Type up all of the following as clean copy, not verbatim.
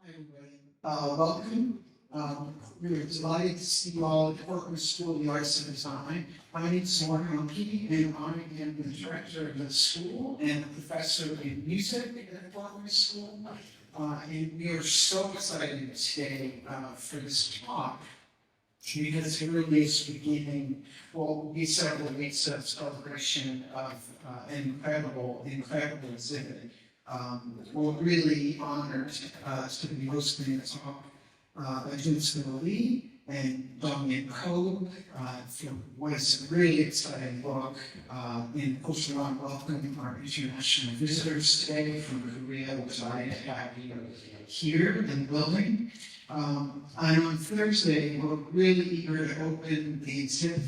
Everybody, welcome. We're delighted to see you all at Corcoran School of the Arts and Design. My name is Mark Monkey, and I am the director of the school and a professor in music at Corcoran School. And we are so excited today for this talk because it really is beginning what will be several weeks of celebration of an incredible exhibit. We're really honored to be hosting a talk by Jung Lee and Dong Ko for what is a really exciting book. And also want to welcome our international visitors today from Korea. We're delighted to have you here in the building. And on Thursday, we're really eager to open the exhibit.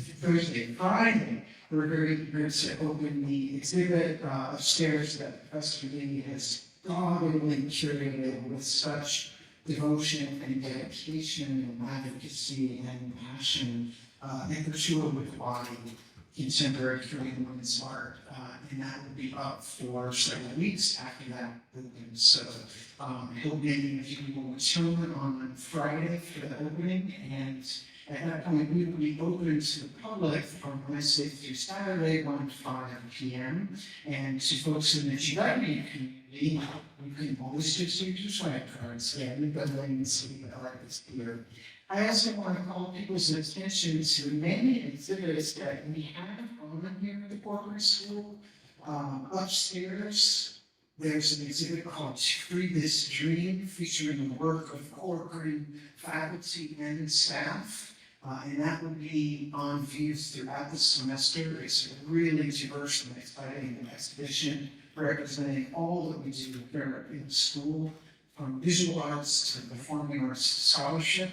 Friday, we're very eager to open the exhibit upstairs that Professor Lee has doggedly curated with such devotion and dedication and advocacy and passion and pursuit with body contemporary Korean women's art. And that will be up for several weeks after that open. So I hope many of you will return on Friday for the opening, and at that point we will be open to the public from Wednesday through Saturday, 1 to 5 p.m. And to folks in the GW community, you can always just use your swag cards and the building and see the artists here. I also want to call people's attention to many exhibits that we have on here at the Corcoran School. Upstairs, there's an exhibit called Free This Dream, featuring the work of Corcoran faculty and staff. And that will be on view throughout the semester. It's a really diverse and exciting exhibition representing all that we do here in the school, from visual arts to performing arts scholarship.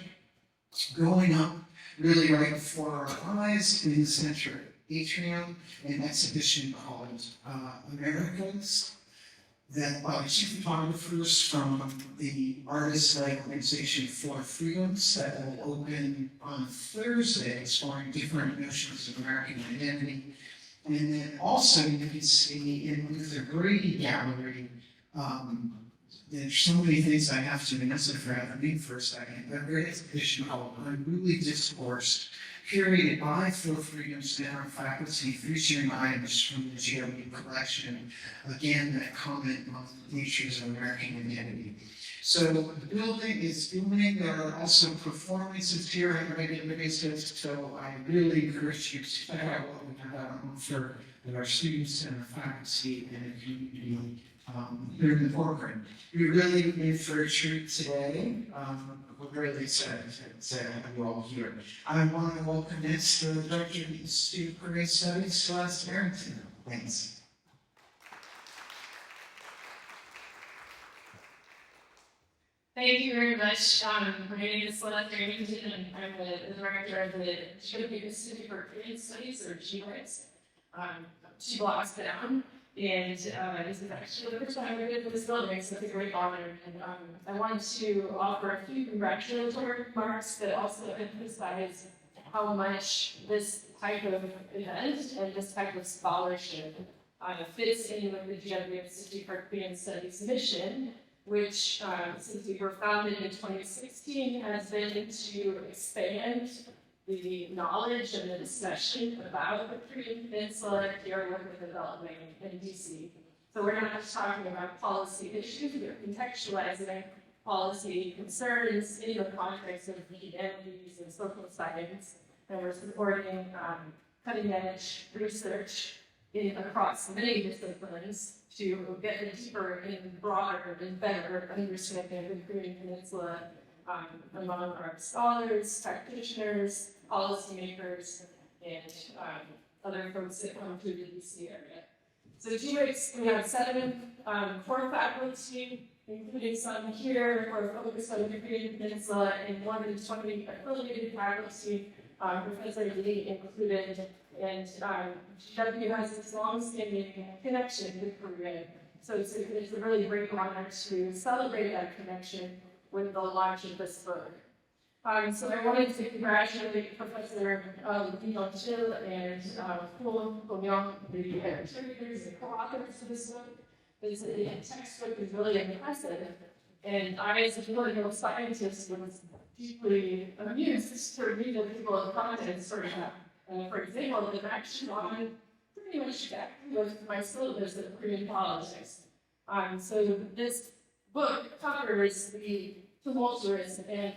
Going up really right before our eyes in the center atrium, an exhibition called Americas, that by two photographers from the artist-led organization For Freedoms that will open on Thursday, exploring different notions of American identity. And then also you can see in Luther Brady Gallery, there's so many things I have to answer for me for a second. A great exhibition called Unruly Discourse, curated by For Freedoms and our faculty, featuring items from the GW collection, again, that comment on the natures of American identity. So the building is booming. There are also performances here on a regular basis, so I really encourage you to check out what we have on offer with our students and our faculty and the community here in the Corcoran. We're really in for a treat today. We're really excited to have you all here. I want to welcome next the Director of the Institute of Korean Studies, Celeste Arrington. Thanks. Thank you very much. My name is Celeste Arrington, and I'm the director of the GW Institute for Korean Studies, or GRIS, 2 blocks down. And this is actually the first time I've been to this building, so it's a great honor. And I wanted to offer a few congratulatory remarks that also emphasize how much this type of event and this type of scholarship fits in with the GW Institute for Korean Studies mission, which, since we were founded in 2016, has been to expand the knowledge and the discussion about the Korean Peninsula here with the development in DC. So we're not just talking about policy issues, we're contextualizing policy concerns in the context of humanities and social science, and we're supporting cutting-edge research across many disciplines to get deeper and broader and better understanding of the Korean Peninsula among our scholars, practitioners, policymakers, and other folks that come through the DC area. So GRIS, we have 7 core faculty, including some here who are focused on the Korean Peninsula, and 1 of the 20 affiliated faculty, Professor Lee included. And GW has this long-standing connection with Korea. So it's a really great honor to celebrate that connection with the launch of this book. So I wanted to congratulate Professor Lee Jung and Ko Myung, the contributors and co-authors to this book. The textbook is really impressive, And I, as a political scientist, was deeply amused to read the people of content sort of for example, the action on pretty much exactly with my syllabus of Korean politics. So this book covers the tumultuous and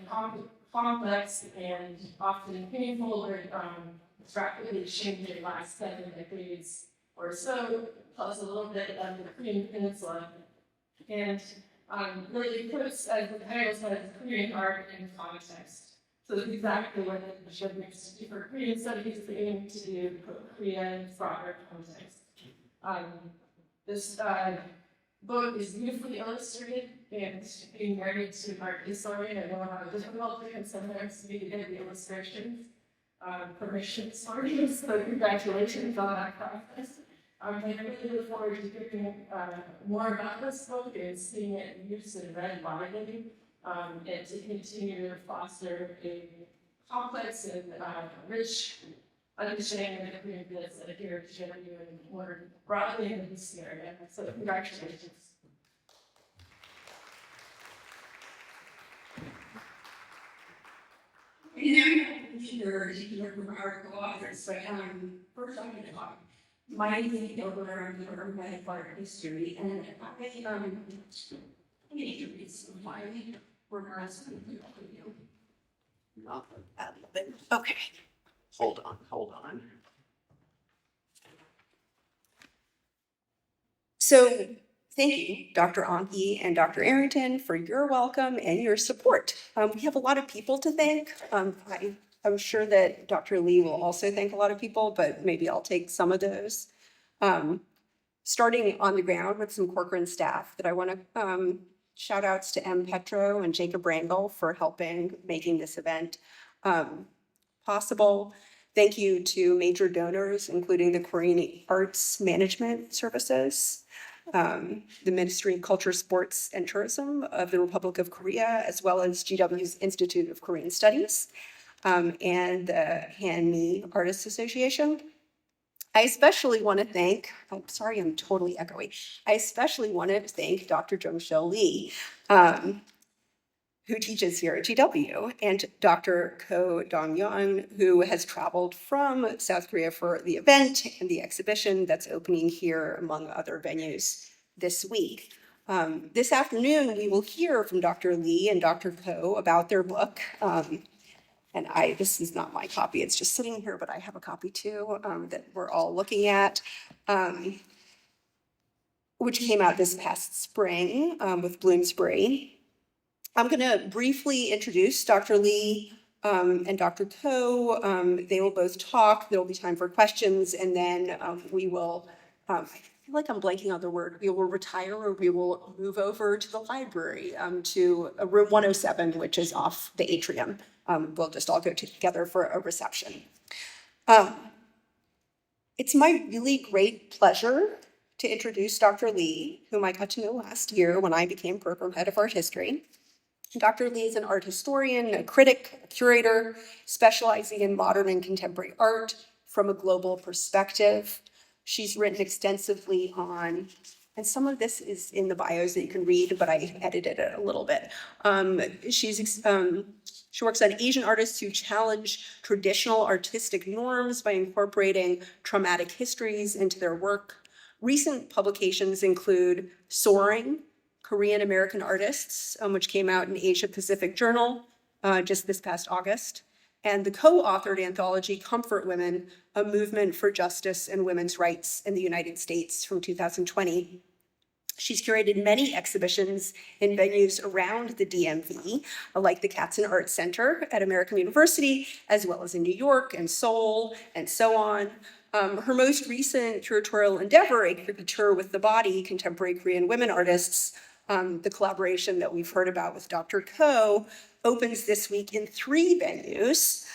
complex and often painful but rapidly changing last 7 decades or so, plus a little bit of the Korean Peninsula. And really puts, as the title says, Korean art in context. So it's exactly what the show makes to do for Korean studies, aiming to do Korea in broader context. This book is beautifully illustrated, and being married to an art historian, I know how difficult it can sometimes be to get the illustrations permission historians, so congratulations on that process. And I really look forward to hearing more about this book and seeing it used and read widely, and to continue to foster a complex and rich understanding of the Korean Peninsula here at GMU and more broadly in the DC area. So congratulations. Sure, from our co-authors, but first I'm going to talk. My name is Corcoran, I'm head of art history, and I need to read some of my remarks. Okay, hold on. So, thank you, Dr. Anki and Dr. Arrington, for your welcome and your support. We have a lot of people to thank. I'm sure that Dr. Lee will also thank a lot of people, but maybe I'll take some of those. Starting on the ground with some Corcoran staff that I want to shout outs to M. Petro and Jacob Rangel for helping making this event possible. Thank you to major donors, including the Korean Arts Management Services, the Ministry of Culture, Sports, and Tourism of the Republic of Korea, as well as GW's Institute of Korean Studies, and the Han-Mi Artists Association. I especially want to thank, I'm sorry, I'm totally echoey. I especially want to thank Dr. Jung Lee, who teaches here at GW, and Dr. Ko Dong-yeon, who has traveled from South Korea for the event and the exhibition that's opening here, among other venues, this week. This afternoon, we will hear from Dr. Lee and Dr. Ko about their book. And this is not my copy, it's just sitting here, but I have a copy too that we're all looking at, which came out this past spring with Bloomsbury. I'm going to briefly introduce Dr. Lee and Dr. Ko. They will both talk. There will be time for questions, and then we will, I feel like I'm blanking on the word, we will retire or we will move over to the library to room 107, which is off the atrium. We'll just all go together for a reception. It's my really great pleasure to introduce Dr. Lee, whom I got to know last year when I became program head of art history. Dr. Lee is an art historian, a critic, a curator, specializing in modern and contemporary art from a global perspective. She's written extensively on, and some of this is in the bios that you can read, but I edited it a little bit. She works on Asian artists who challenge traditional artistic norms by incorporating traumatic histories into their work. Recent publications include Soaring, Korean American Artists, which came out in Asia Pacific Journal just this past August, and the co-authored anthology Comfort Women, A Movement for Justice and Women's Rights in the United States from 2020. She's curated many exhibitions in venues around the DMV, like the Katzen Art Center at American University, as well as in New York and Seoul, and so on. Her most recent curatorial endeavor, A Caricature with the Body, Contemporary Korean Women Artists, the collaboration that we've heard about with Dr. Ko, opens this week in 3 venues.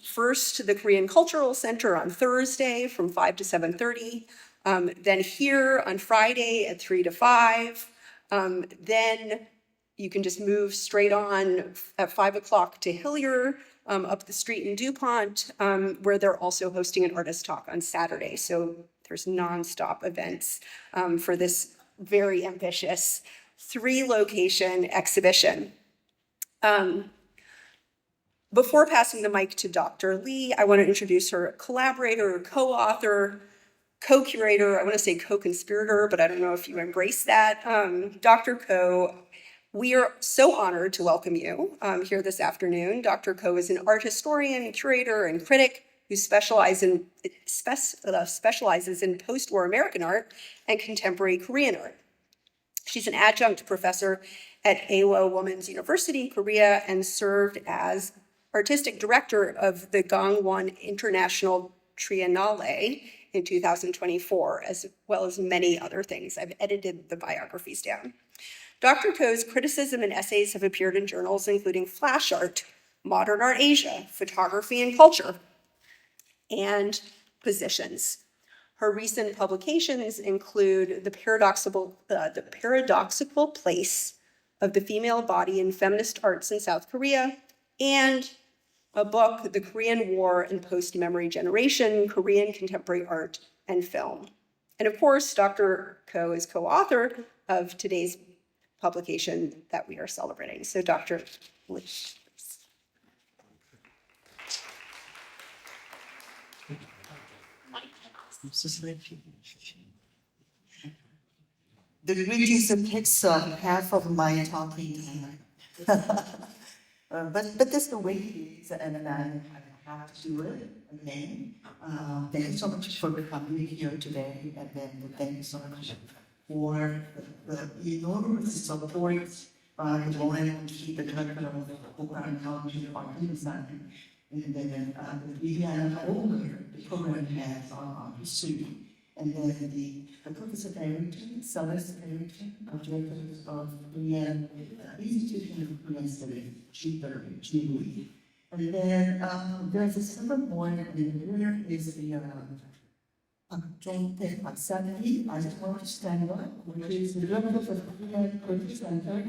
First, the Korean Cultural Center on Thursday from 5 to 7:30. Then here on Friday at 3 to 5. Then you can just move straight on at 5 o'clock to Hillier, up the street in DuPont, where they're also hosting an artist talk on Saturday. So there's nonstop events for this very ambitious 3-location exhibition. Before passing the mic to Dr. Lee, I want to introduce her collaborator, co-author, co-curator, I want to say co-conspirator, but I don't know if you embrace that. Dr. Ko, we are so honored to welcome you here this afternoon. Dr. Ko is an art historian, curator, and critic who specializes in post-war American art and contemporary Korean art. She's an adjunct professor at Awo Women's University, Korea, and served as artistic director of the Gangwon International Triennale in 2024, as well as many other things. I've edited the biographies down. Dr. Ko's criticism and essays have appeared in journals including Flash Art, Modern Art Asia, Photography and Culture, and Positions. Her recent publications include The Paradoxical Place of the Female Body in Feminist Arts in South Korea, and a book, The Korean War and Post-Memory Generation, Korean Contemporary Art and Film. And of course, Dr. Ko is co-author of today's publication that we are celebrating. So Dr. Lee, please. The greetings takes half of my talking time. But that's the way it is, and I have to do it again. Thank you so much for coming here today, and then thank you so much for the enormous support by Lauren to keep the director of the Corcoran College of Art and Design, and then Vivian Older, the program has on history, and then the Professor Barrington, Celeste Barrington, director of Korean Institute of Korean Studies, GUE. And then there's a separate one, and there is the Jung Park-Sandy, I just want to stand up, which is the director of the Korean Culture Center,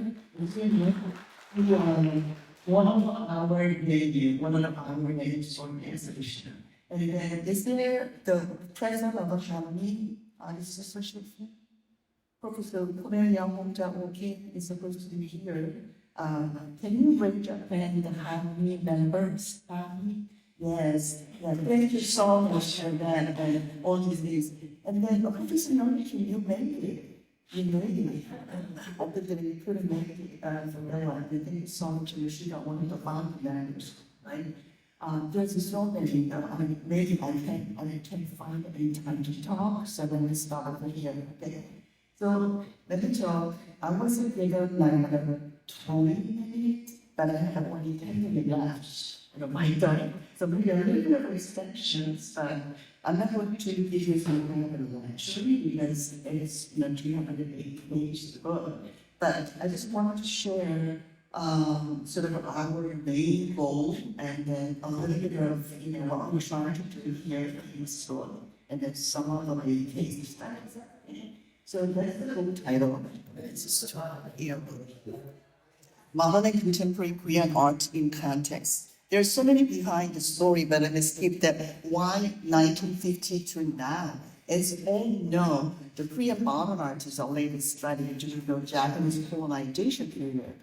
one of our names for the exhibition. And then is there the president of the family, Artist Association? Professor Corcoran is supposed to be here. Can you raise your hand how many members? Yes, thank you so much for that and all these things. And then Professor Noriki, you made it. You made it. I think that you couldn't make it for that one. Thank you so much. You should have one of the founding members, right? There's so many, maybe I can find any time to talk, so then we start over here. Okay. So let me talk. I wasn't given like 20 minutes, but I have only 10 minutes left. My time. So we are a little bit of extensions, but I'm not going to give you some kind of lecture because it's 380 pages to go. But I just wanted to share sort of our main goal, and then a little bit of what we're trying to do here in the store, and then some of the case studies. So that's the whole title. It's just Modern and Contemporary Korean Art in Context. There's so many behind the story, but let me skip that. Why 1950 to now? As you all know, the Korean modern art is a latest strategy during the Japanese colonization period.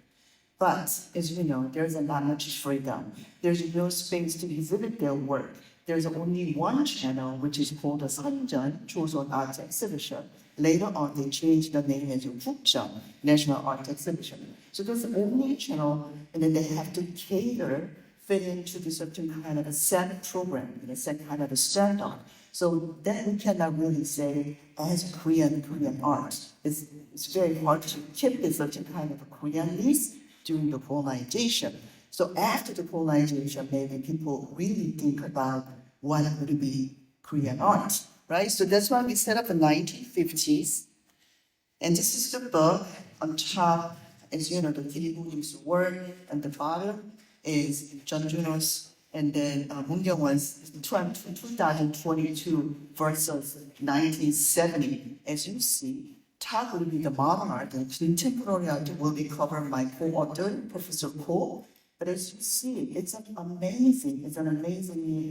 But as you know, there's not much freedom. There's no space to exhibit their work. There's only one channel, which is called the Sanjeon Choson Art Exhibition. Later on, they changed the name as Gukjeong, National Art Exhibition. So there's only a channel, and then they have to fit into the certain kind of a set program, a set kind of a standard. So that we cannot really say as Korean art. It's very hard to keep a certain kind of a Koreanness during the colonization. So after the colonization, maybe people really think about what would be Korean art, right? So that's why we set up the 1950s. And this is the book on top, as you know, the Kiribu's work, and the bottom is John Juno's, and then Moon Kyung-won's 2022 versus 1970. As you see, top will be the modern art, and contemporary art will be covered by co-author, Professor Ko. But as you see, it's an amazing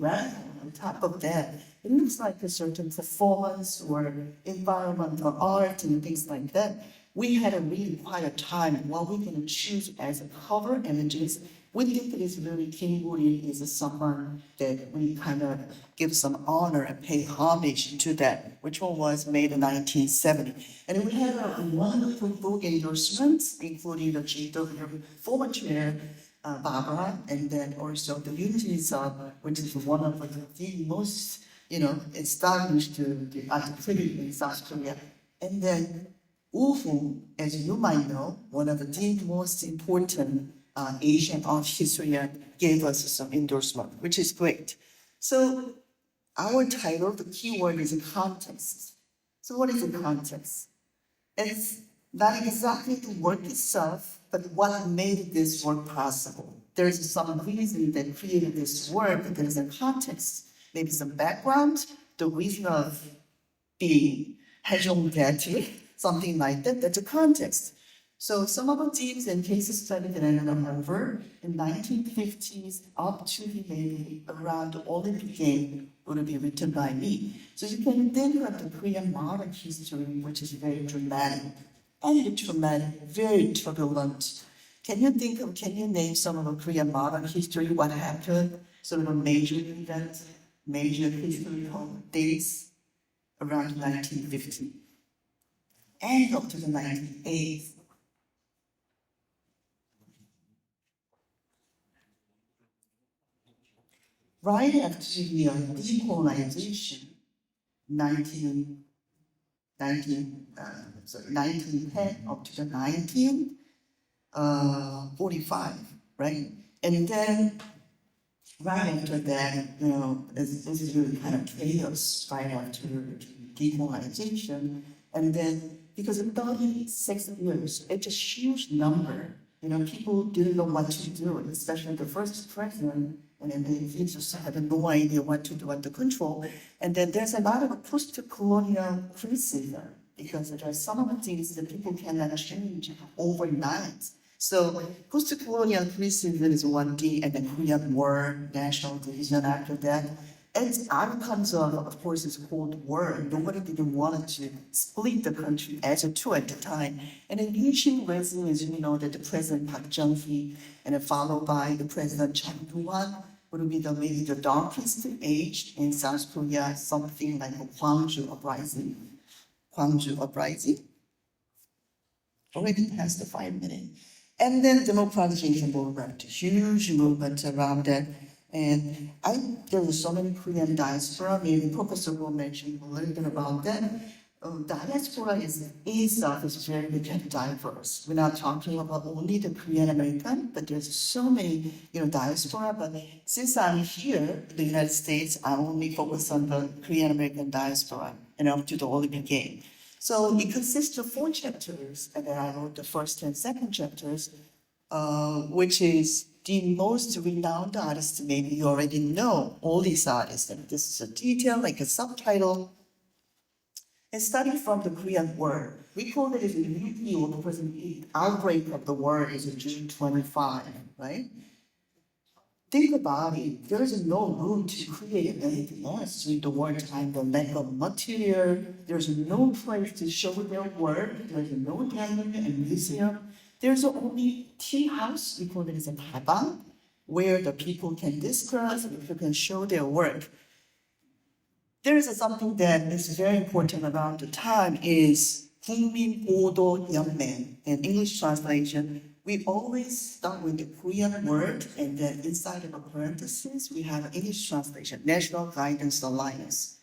wrap. On top of that, it looks like a certain performance or environmental art and things like that. we had a really quite a time what we can choose as a cover images. We think it is really Kimberly is someone that we kind of give some honor and pay homage to that, which one was made in 1970. And we had a wonderful book endorsements, including the GW former chair, Barbara, and then also the Unity Sub, which is one of the most, established art critic in South Korea. And then Ufu, as you might know, one of the most important Asian art historian, gave us some endorsement, which is great. So our title, the keyword is context. So what is the context? It's not exactly the work itself, but what made this work possible. There is some reason that created this work, there is a context, maybe some background, the reason of being, something like that, that's a context. So some of the themes and cases studied that I remember in 1950s up to maybe around the Olympic game would be written by me. So you can think of the Korean modern history, which is very dramatic and traumatic, very turbulent. Can you name some of the Korean modern history, what happened, sort of a major event, major historical dates around 1950 and up to the 1980s? Right after the decolonization, 1910 up to the 1945, right? And then right after that, this is really kind of chaos right after decolonization. And then because in 36 years, it's a huge number. People didn't know what to do, especially the first president. And then they just had no idea what to do, what to control. And then there's a lot of post-colonial criticism because there are some of the things that people cannot change overnight. So post-colonial criticism is one thing, and then Korean War, national division after that. And outcomes of course, is Cold War. Nobody didn't want to split the country as a two at the time. And then usually reason is, that the President Park Chung-hee, and then followed by the President Chang Doo-hwan, would be maybe the darkest age in South Korea, something like the Gwangju uprising. Already past the 5 minutes. And then democratization movement, huge movement around that. And there were so many Korean diaspora, maybe Professor will mention a little bit about that. Diaspora itself is very rich and diverse. We're not talking about only the Korean American, but there's so many, diaspora. But since I'm here in the United States, I only focus on the Korean American diaspora and up to the Olympic game. So it consists of 4 chapters, and then I wrote the first and second chapters, which is the most renowned artists. Maybe you already know all these artists, and this is a detail, like a subtitle. And starting from the Korean War, we call it as a new deal because the outbreak of the war is in June 25, right? Think about it. There is no room to create anything else during the wartime. The lack of material. There's no place to show their work. There's no gallery and museum. There's only tea house. We call it as a daebang, where the people can discuss and people can show their work. There is something that is very important around the time is 국민보도연맹. In English translation, we always start with the Korean word, and then inside of a parenthesis, we have an English translation, National Guidance Alliance.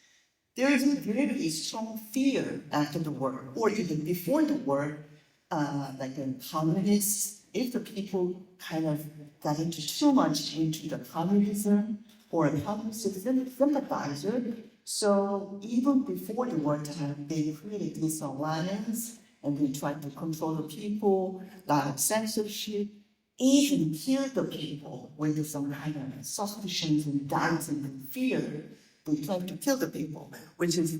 There is a very strong fear after the war, or even before the war, like in communists, if the people kind of got into too much into the communism or a communist sympathizer. So even before the wartime, they created this alliance and they tried to control the people, a lot of censorship, even kill the people with some kind of suspicions and doubts and fear. They tried to kill the people, which is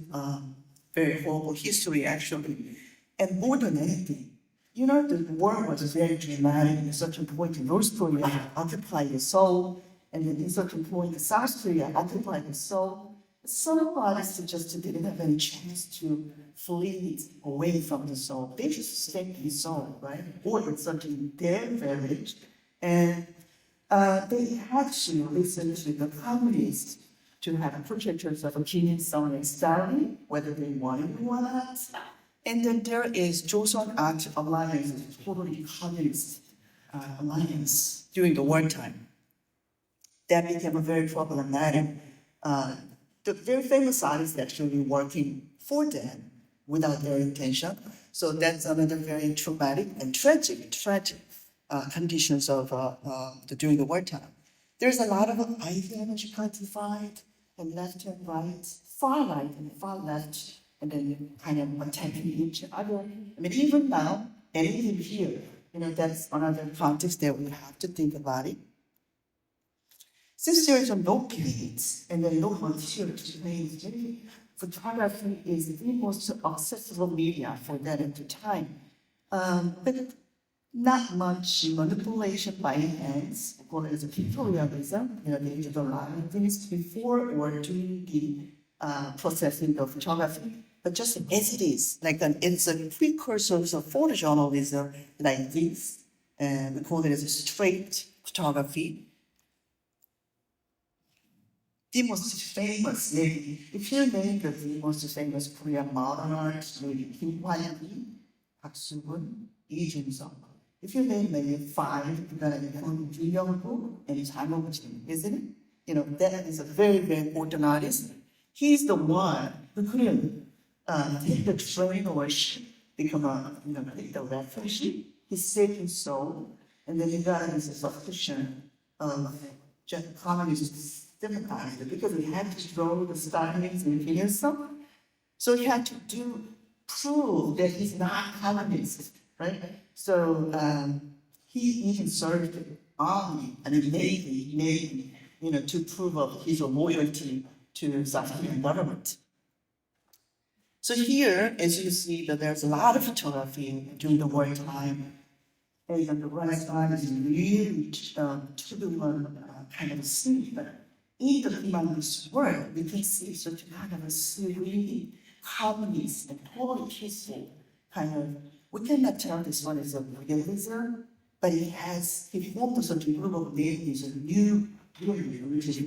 very horrible history actually. And more than anything, the war was very dramatic at such a point. North Korea occupied the Seoul, and then in such a point, South Korea occupied the Seoul. Some artists just didn't have any chance to flee away from the soul. They just stayed in the soul, right? Or it's something their village, and they had to listen to the communists to have projectors of a genius song and style, whether they wanted it or not. And then there is Joseon Art Alliance, totally communist alliance during the wartime. That became a very problematic. The very famous artists actually working for them without their intention. So that's another very traumatic and tragic conditions of during the wartime. There's a lot of ideology classified and left and right, far right and far left, and then kind of attacking each other. I mean, even now, and even here, that's another context that we have to think about it. Since there is no grades and then no material to play, photography is the most accessible media for that at the time. But not much manipulation by hands, called as a pictorialism. They did a lot of things before or during the processing of photography. But just as it is, it's a precursor of photojournalism like this, and we call it as a straight photography. The most famous, maybe, if you name the most famous Korean modern art, maybe Kim Hwan-Lee, Park Soo-hoon, Lee Jung-sung. If you name maybe 5, you're gonna become Lee Young-woo and Jang Ho-jin, isn't it? That is a very, very important artist. He's the one who couldn't take the train or ship, become take the refuge. He saved his soul, and then he got his suspicion of communist sympathizer because he had to throw the Stalinists in Hinson. So he had to prove that he's not communist, right? So he even served the army and the navy, to prove of his loyalty to South Korean government. So here, as you see, that there's a lot of photography during the wartime. And on the right side is really turbulent kind of scene. But in the humanist work, we can see such kind of a serene, communist, and totally peaceful kind of. We cannot tell this one is a realism, but he formed such a group of names, a new realism, which is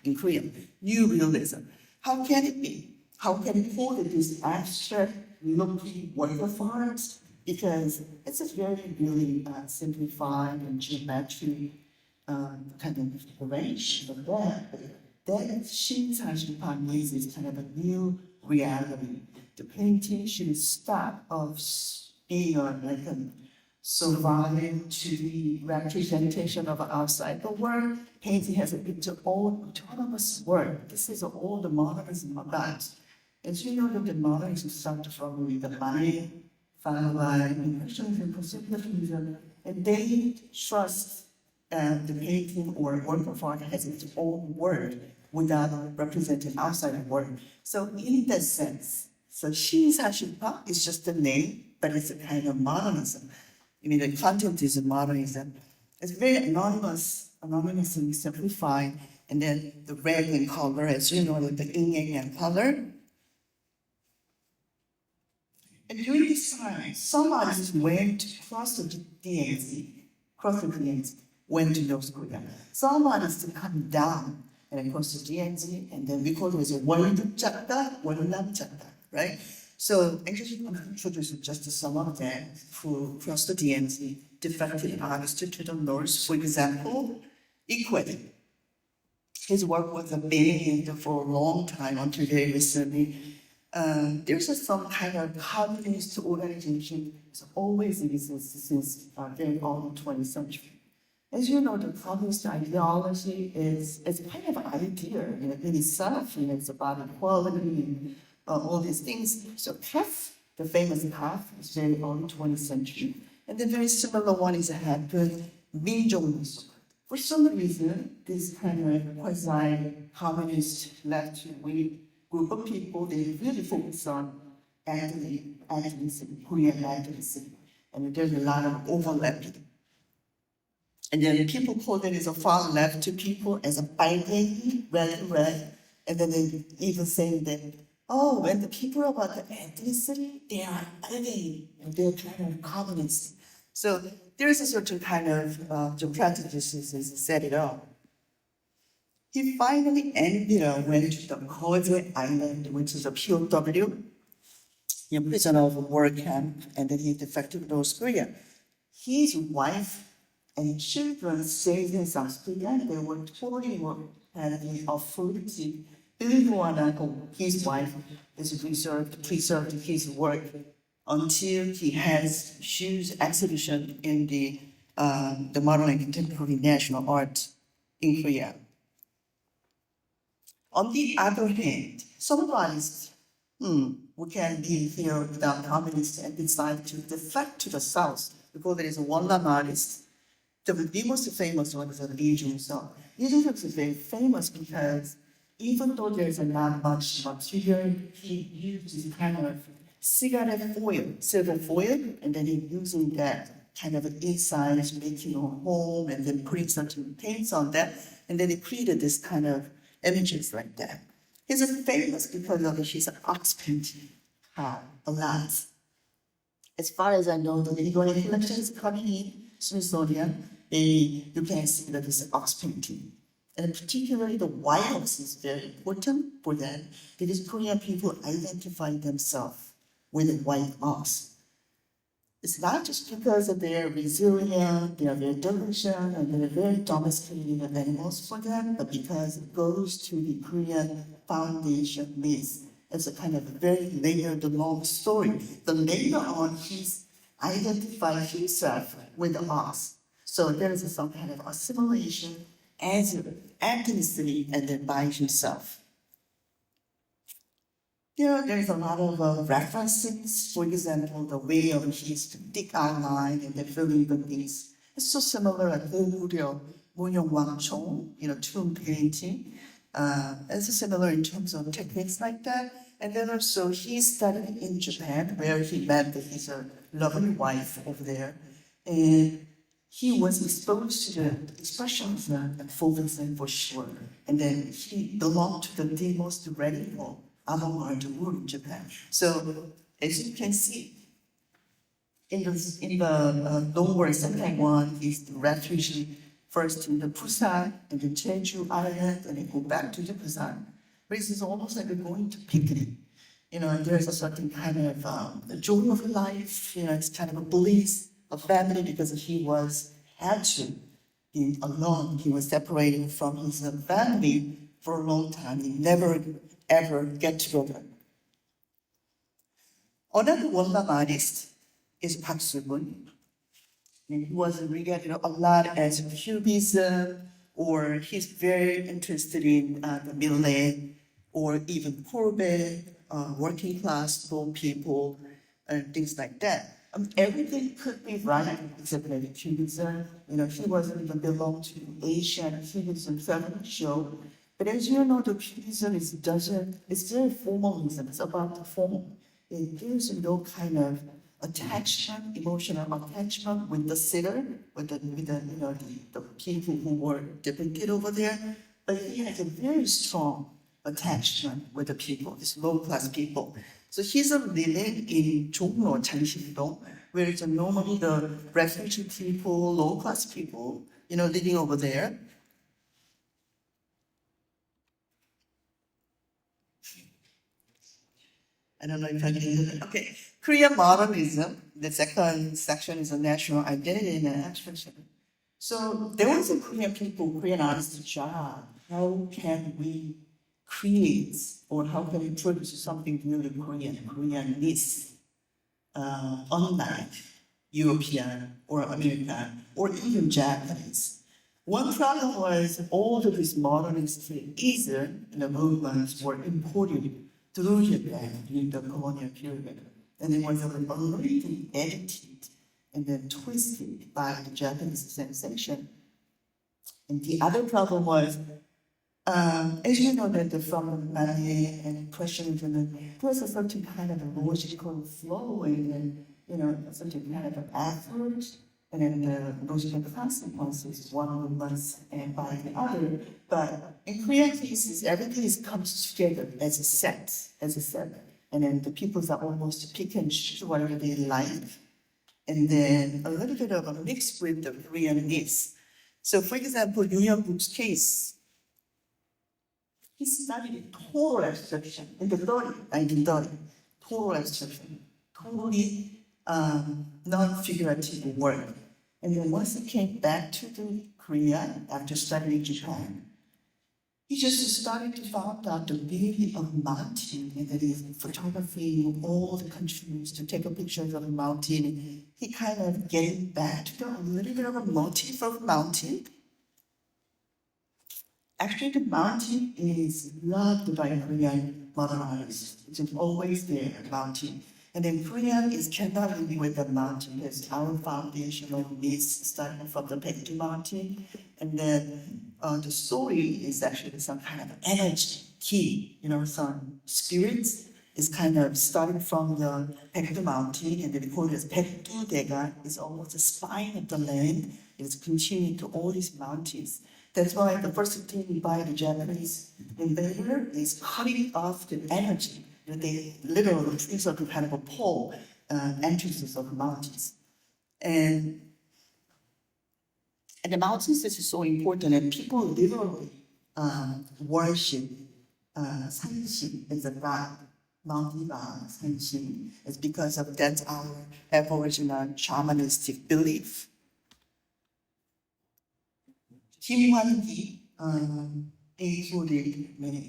in Korean, new realism. How can it be? How can it call it this abstract looking work of art? Because it's a very really simplified and geometric kind of arranged of that Shin-Sa-Shin-Pan is kind of a new reality. The painting should stop of being surviving to the representation of outside the world. Painting has its own autonomous work. This is all the modernism about. As you know, that the modernism started from the money, followed by impressionism and conceptualism, and they trust the painting or work of art has its own word without representing outside the world. So in that sense, so Shin-Sa-Shin-Pa is just a name, but it's a kind of modernism. The content is a modernism. It's very anonymously simplified, and then the red in color, as you know, the yin yang color. And during this time, some artists went across the DMZ, went to North Korea. Some artists come down and across the DMZ, and then we call it as a 월남작가, right? So actually, I'm introducing just some of them who crossed the DMZ, defected artists to the north. For example, Equator. His work was abandoned for a long time until very recently. There's some kind of communist organization that's always existed since very early 20th century. As you know, the communist ideology is kind of an idea in itself. It's about equality and all these things. So CAF, the famous CAF, is very early 20th century. And the very similar one is happened 민족문수. For some reason, this kind of quasi-communist left-wing group of people, they really focus on activism, Korean activism. And there's a lot of overlapping. And then people call it as a far left to people as a 빨갱이, red, And then they even saying that, oh, when the people about the ethnicity, they are living and they're kind of communists. So there's a certain kind of prejudices that set it up. He finally ended up went to the Corcoran Island, which is a POW, prisoner of war camp, and then he defected to North Korea. His wife and children stayed in South Korea, and they were totally had the authority. His wife is preserved his work until he has huge exhibition in the modern and contemporary national art in Korea. On the other hand, some artists who can be here without communists and decide to defect to the south because there is one artist. The most famous one is Jung. Lee Jung is very famous because even though there's not much material, he uses kind of cigarette foil, silver foil, and then he using that kind of inside, making a home, and then putting certain paints on that, and then he created this kind of images like that. He's famous because of his ox painting a lot. As far as I know, the legal collections coming in Smithsonian, you can see that it's ox painting. And particularly the white ox is very important for them because Korean people identify themselves with the white ox. It's not just because of their resilient, they are very delicious, and they're very domesticated animals for them, but because it goes to the Korean foundation myth. It's a kind of very layered, long story. But later on, he's identified himself with the ox. So there is some kind of assimilation as ethnicity and then by himself. There's a lot of references. For example, the way of his thick outline and the filling the things. It's so similar like Goguryeo, Munyong Wangchong, tomb painting. It's similar in terms of techniques like that. And then also he studied in Japan where he met his lovely wife over there. And he was exposed to the expressionism and Fauvism for sure. And then he belonged to the most radical avant-garde world in Japan. So as you can see, in the lower second one is the refugee first in the Busan and then Jeju Island and then go back to the Busan. But it's almost like going to picnic. There's a certain kind of joy of life. It's kind of a bliss of family because he had to be alone. He was separated from his family for a long time. He never ever get together. Another well-known artist is Park Soo-hoon. He was regarded a lot as Cubism, or he's very interested in the Millet, or even Corbett, working class poor people, and things like that. Everything could be right except maybe Cubism. He wasn't even belong to Asian Cubism family show. But as you know, the Cubism it's very formalism. It's about the form. It gives no kind of attachment, emotional attachment with the sitter, with the people who were depicted over there. But he has a very strong attachment with the people, these low-class people. So he's living in Jongno, Changshindong, where it's normally the refugee people, low-class people, living over there. I don't know if I can do that. Okay. Korean modernism, the second section is a national identity and expression. So there was a Korean artist's job. How can we create or how can we produce something really Korean-ness, unlike European or American or even Japanese? One problem was all of these modernist ism and the movements were imported through Japan during the colonial period, and it was already edited and then twisted by the Japanese sensation. And the other problem was, as you know, that from Malay and Impressionism, there was a certain kind of a logical flow and a certain kind of an effort and then those are the consequences, one must and by the other. But in Korean cases, everything comes together as a set, and then the peoples are almost pick and choose whatever they like, and then a little bit of a mix with the Korean needs. So, for example, Yu Young-book's case, he studied total abstraction in the 1930, total abstraction, totally non-figurative work. And then once he came back to the Korea after studying Japan, he just started to find out the beauty of mountain, and that is photography, all the countries to take a picture of the mountain. He kind of getting back to a little bit of a motif of mountain. Actually, the mountain is loved by Korean modern artists. It's always there, mountain. And then Korean is cannot live with the mountain because our foundational needs starting from the Paektu mountain. And then the story is actually some kind of energy, ki, some spirits is kind of starting from the Paektu mountain, and then we call it as Paektu Daega, is almost the spine of the land. It's continuing to all these mountains. That's why the first thing by the Japanese invader is cutting off the energy. They literally trees are kind of a pole entrances of the mountains. And the mountains is so important, and people literally worship Sanxin as a god, mountain god, Sanxin. It's because of that's our Aboriginal shamanistic belief. Kim Hwan-gi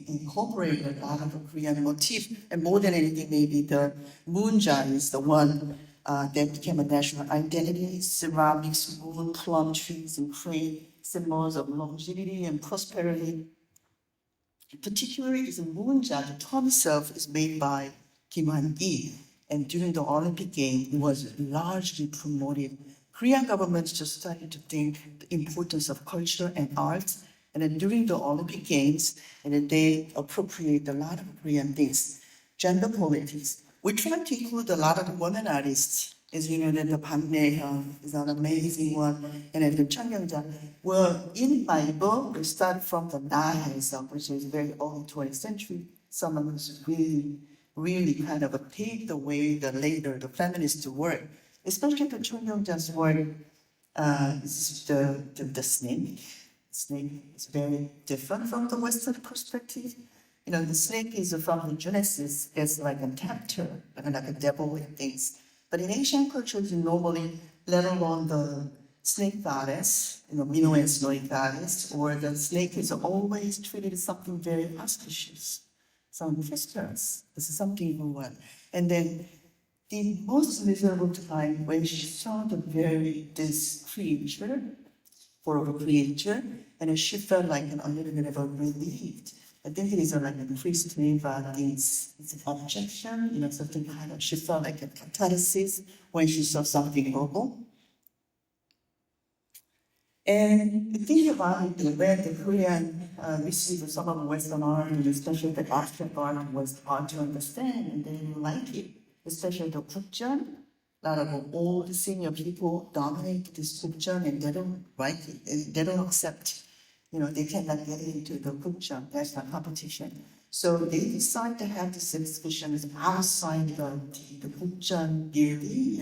incorporated a lot of Korean motif, and more than anything, maybe the moonja is the one that became a national identity. Ceramics, moon, plum trees, and crane, symbols of longevity and prosperity. Particularly, the moonja, the term itself is made by Kim Hwan-gi, and during the Olympic Games, it was largely promoted. Korean governments just started to think the importance of culture and art. And then during the Olympic Games, and then they appropriate a lot of Korean things. Gender politics. We try to include a lot of women artists. As you know, that the Bang Ne-hyun is an amazing one. And then the Chung Young-ja. Well, in my book, we start from the Na herself, which is very early 20th century. Someone who's really kind of paved the way the later, the feminists work. Especially the Chung Young-ja's work, is the snake. Snake is very different from the Western perspective. The snake is from the Genesis, it's like a tempter, like a devil with things. But in Asian cultures, normally, let alone the snake goddess, Minnow and Snowy goddess, or the snake is always treated as something very auspicious, some prosperous. This is something we want. And then the most miserable time when she saw this creature, and she felt like a little bit of a relieved. I think it is like a priestly, but it's an objection, something kind of, she felt like a catharsis when she saw something horrible. And the thing about it, when the Korean received some of Western art, and especially the abstract art, was hard to understand, and they didn't like it, especially the Gukjeon. A lot of old senior people dominate this Gukjeon, and they don't like it, they don't accept. They cannot get into the Gukjeon, that's the competition. So they decide to have this exhibition outside the Gukjeon building,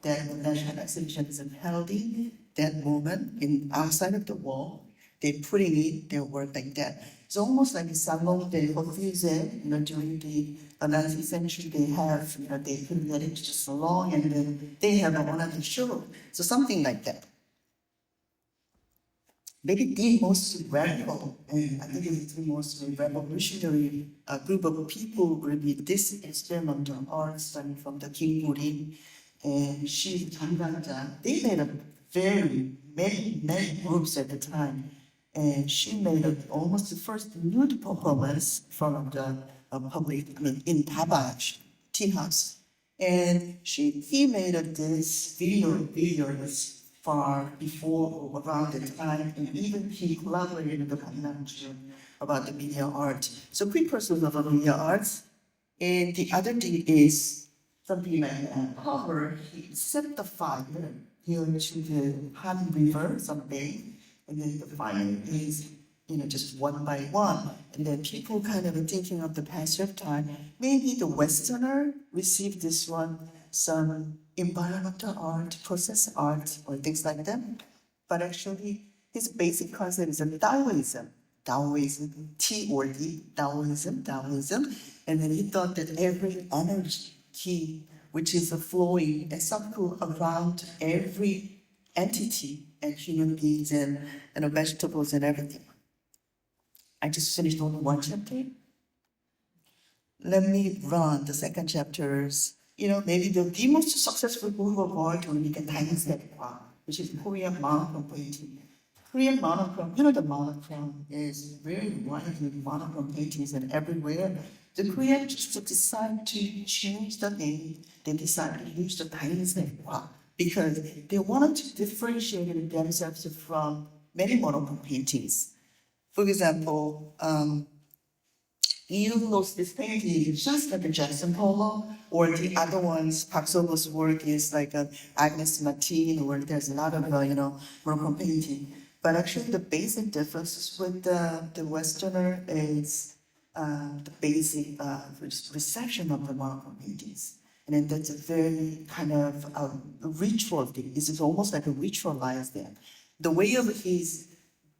that the national exhibition is held in that moment, outside of the wall. They're putting in their work like that. It's almost like a salon de refusé, during the 19th century, they have, they put that into the salon, and then they have another show. So something like that. Maybe the most radical, and I think it's the most revolutionary group of people will be this experimental art starting from the Kim Uri and Shi Tangganja. They made many groups at the time. And she made almost the first nude performance from the public, in Tabaj, tea house. And he made this video far before or around the time, and even he collaborated with the Kangnam about the media art. So precursors of the media arts. And the other thing is something like cover, he set the fire here to the Han River, some bay, and then the fire is, just one by one. And then people kind of thinking of the passage of time. Maybe the Westerner received this one, some environmental art, process art, or things like that. But actually, his basic concept is a Taoism. Taoism, T or D, Taoism. And then he thought that every energy which is flowing and circle around every entity and human beings and vegetables and everything. I just finished only one chapter. Let me run the second chapters. Maybe the most successful book of all will be the Tiny Step, which is Korean monochrome painting. Korean monochrome, the monochrome is very widely monochrome paintings and everywhere. The Koreans just decided to change the name. They decided to use the Tiny Step because they wanted to differentiate themselves from many monochrome paintings. For example, you look this painting is just like a Jackson Pollock, or the other ones, Park Sobo's work is like Agnes Martin, or there's a lot of monochrome painting. But actually, the basic difference with the Westerner is the basic reception of the monochrome paintings. And then that's a very kind of ritual thing. This is almost like a ritualized thing. The way of his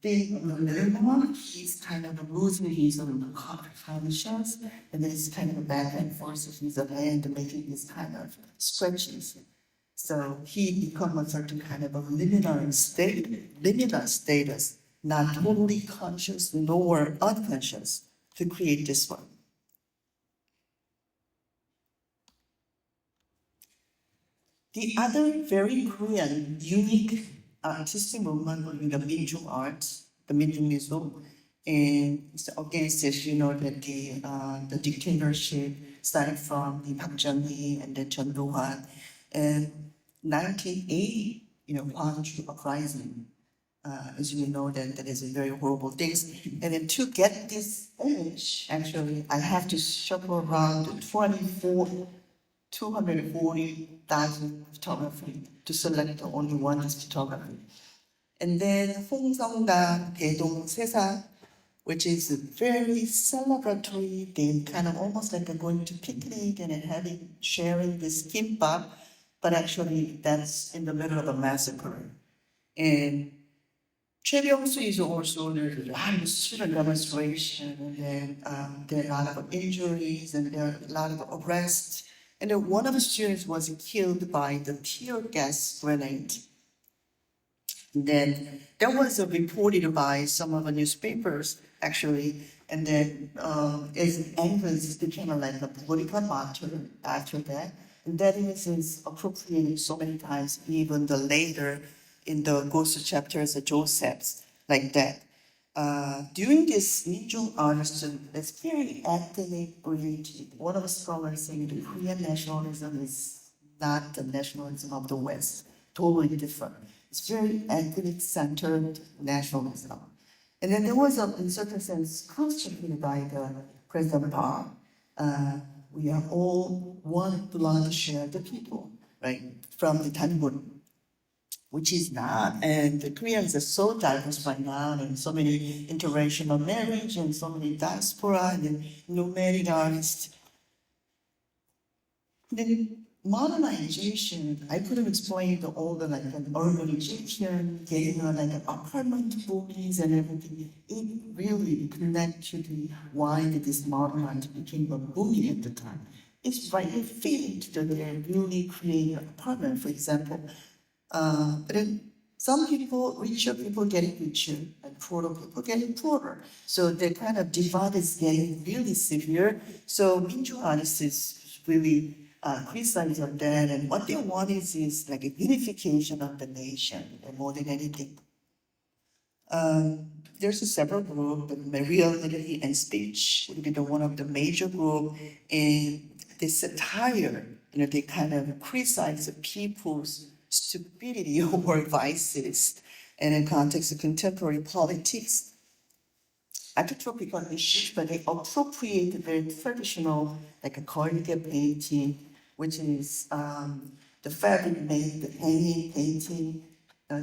being on the little one, he's kind of losing his conscience, and then it's kind of back and forth with his hand making this kind of scratches. So he becomes a certain kind of a liminal status, not totally conscious nor unconscious, to create this one. The other very Korean, unique artistic movement would be the Minjung art, the Minjungism, and it's against this, that the dictatorship started from the Park Chung-hee and then Chun Do-hwan, and 1980, Gwangju uprising. As you know, that is a very horrible thing. And then to get this image, actually, I have to shuffle around 240,000 photography to select only one photography. And then Hongseonggang Daedong Sesa, which is a very celebratory thing, kind of almost like going to picnic and sharing this kimbap, but actually that's in the middle of a massacre. And Choi Byung-soo is also, there's a lot of student demonstration, and then there are a lot of injuries, and there are a lot of arrests. And then one of the students was killed by the tear gas grenade. And then that was reported by some of the newspapers, actually. And then as entrance became like a political matter after that. And that is appropriated so many times, even the later in the ghost chapters, the Sept, like that. During this Minjung artist, it's very ethnic oriented. One of the scholars saying the Korean nationalism is not the nationalism of the West, totally different. It's very ethnic centered nationalism. And then there was, in certain sense, constantly by the President Park, we are all one blood shared people, right? From the Tanbun, which is not, and the Koreans are so diverse by now, and so many interracial marriage, and so many diaspora, and then nomadic artists. Then modernization, I couldn't explain all the urbanization, getting apartment buildings and everything. It really connected to why this modernization became a booming at the time. It's right, it fit into their really creating apartment, for example. But then some people, richer people getting richer, and poorer people getting poorer. So the kind of divide is getting really severe. So Minju artists is really criticized on that, and what they want is like a unification of the nation more than anything. There's a several group, but reality and speech would be one of the major group, and they satire, they kind of criticize the people's stupidity or vices, and in context of contemporary politics, archetypical issues, but they appropriate the very traditional, like a corridor painting, which is the fabric made, the hanging, painting,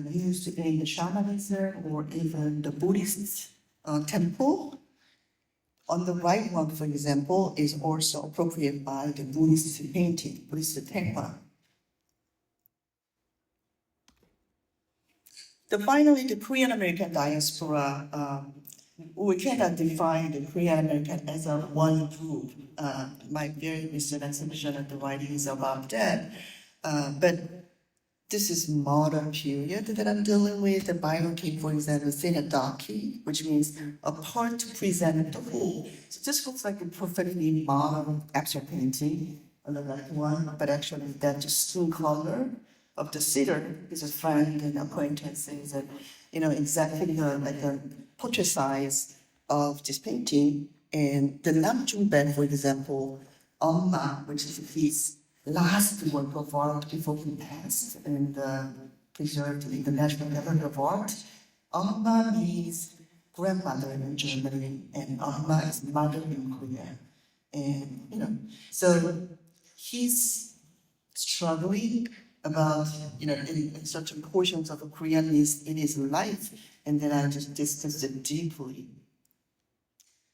used in the shamanism or even the Buddhist temple. On the right one, for example, is also appropriated by the Buddhist painting, Buddhist temple. Finally, the Korean American diaspora. We cannot define the Korean American as a one group. My very recent exhibition at the writing is about that. But this is modern period that I'm dealing with. The Bible came, for example, synodaki, which means a part to present the whole. So this looks like a perfectly modern abstract painting on the left one, but actually that's just skin color of the sitter is a friend and acquaintances and exactly like a portrait size of this painting. And the Namjoon band, for example, Amma, which is his last work of art before he passed and preserved in the National Gallery of Art. Amma means grandmother in Germany and Amma is mother in Korea. And so he's struggling about in certain portions of Korean in his life, and then I just discussed it deeply.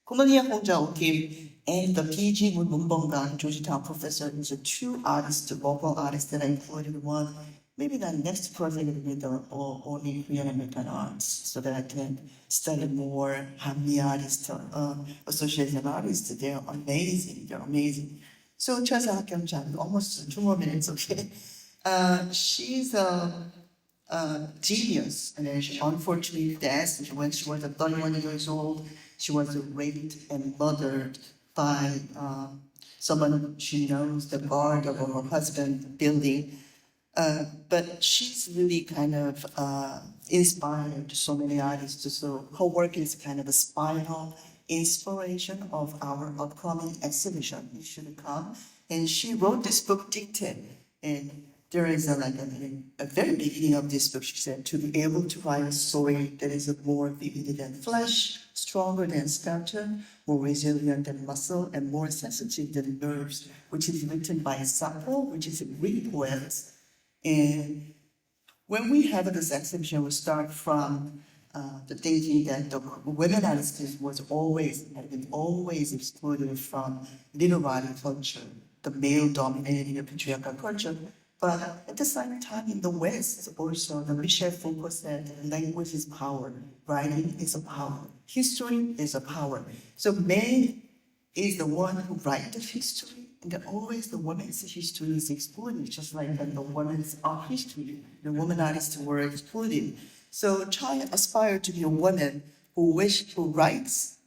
Kumalia Hongja came and the PG Mumbonga, Georgetown professor, is a two artists, local artists that I included one. Maybe the next project will be the only Korean American arts, so that I can study more Hammi artists, association artists. They're amazing. So Chasa Kyung-chan, almost 2 more minutes, okay? She's a genius, and then she unfortunately died when she was 31 years old. She was raped and murdered by someone she knows, the guard of her husband building. But she's really kind of inspired so many artists. So her work is kind of a spinal inspiration of our upcoming exhibition. You should come. And she wrote this book, Dictate. And there is a very beginning of this book, she said, to be able to write a story that is more vivid than flesh, stronger than skeleton, more resilient than muscle, and more sensitive than nerves, which is written by Sappho, which is a Greek poet. And when we have this exhibition, we start from the thinking that the women artists have been always excluded from literary culture, the male-dominated patriarchal culture. But at the same time, in the West, also, the Michel Foucault said, language is power, writing is a power, history is a power. So man is the one who writes the history, and then always the woman's history is excluded, just like the woman's art history. The women artists were excluded. So try to aspire to be a woman who writes,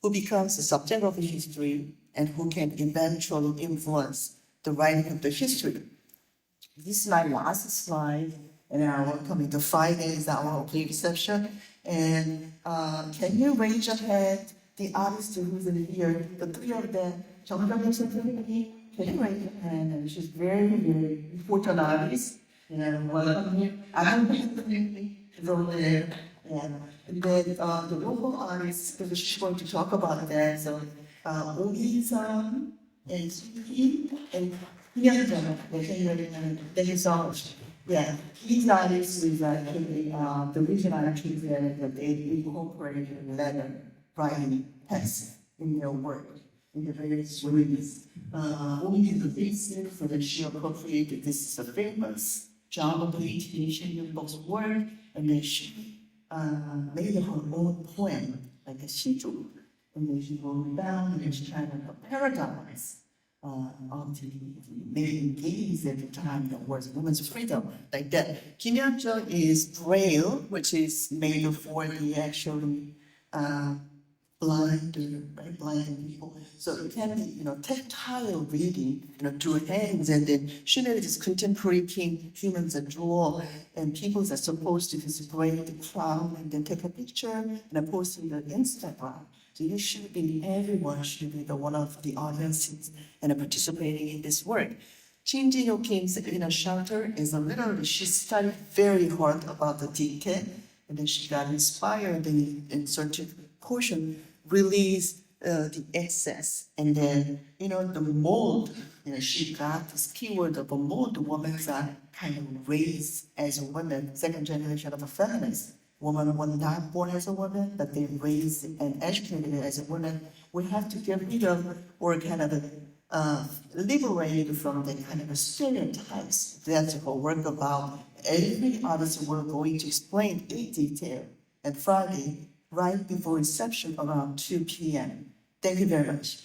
who becomes the subject of history, and who can eventually influence the writing of the history. This is my last slide, and I will come into 5 minutes our opening reception. And can you raise your hand, the artists who's in here, the 3 of them, Jung can you raise your hand? And she's very, very important artist. And welcome you. I don't think it's over there. And then the local artists, because she's going to talk about that. So Ogi-san and Suki and thank you so much. Yeah, these artists is actually the reason I actually said that they incorporated letter writing text in their work in the various ways. Only the basic so that she appropriated this is a famous job of painting in books of work, and then she made her own poem, like a shiju, and then she wrote it down, and she kind of paradise. Making games at the time that was women's freedom, like that. Kim Yeon-jung is Braille, which is made for the actually blind people. So it can be, tactile reading, through hands, and then she made this contemporary king humans that draw, and people are supposed to display the crown and then take a picture and post in the Instagram. So everyone should be one of the audiences and participating in this work. Shin Jin-ho Kim's Inner Shelter is literally, she studied very hard about the DK, and then she got inspired in certain portion, release the excess, and then the mold. She got this keyword of a mold. Women are kind of raised as a woman, second generation of a feminist. Women were not born as a woman, but they raised and educated as a woman. We have to get rid of or kind of liberated from the kind of stereotypes. That's her work about. Every artist we're going to explain in detail. And Friday, right before reception around 2 p.m. Thank you very much.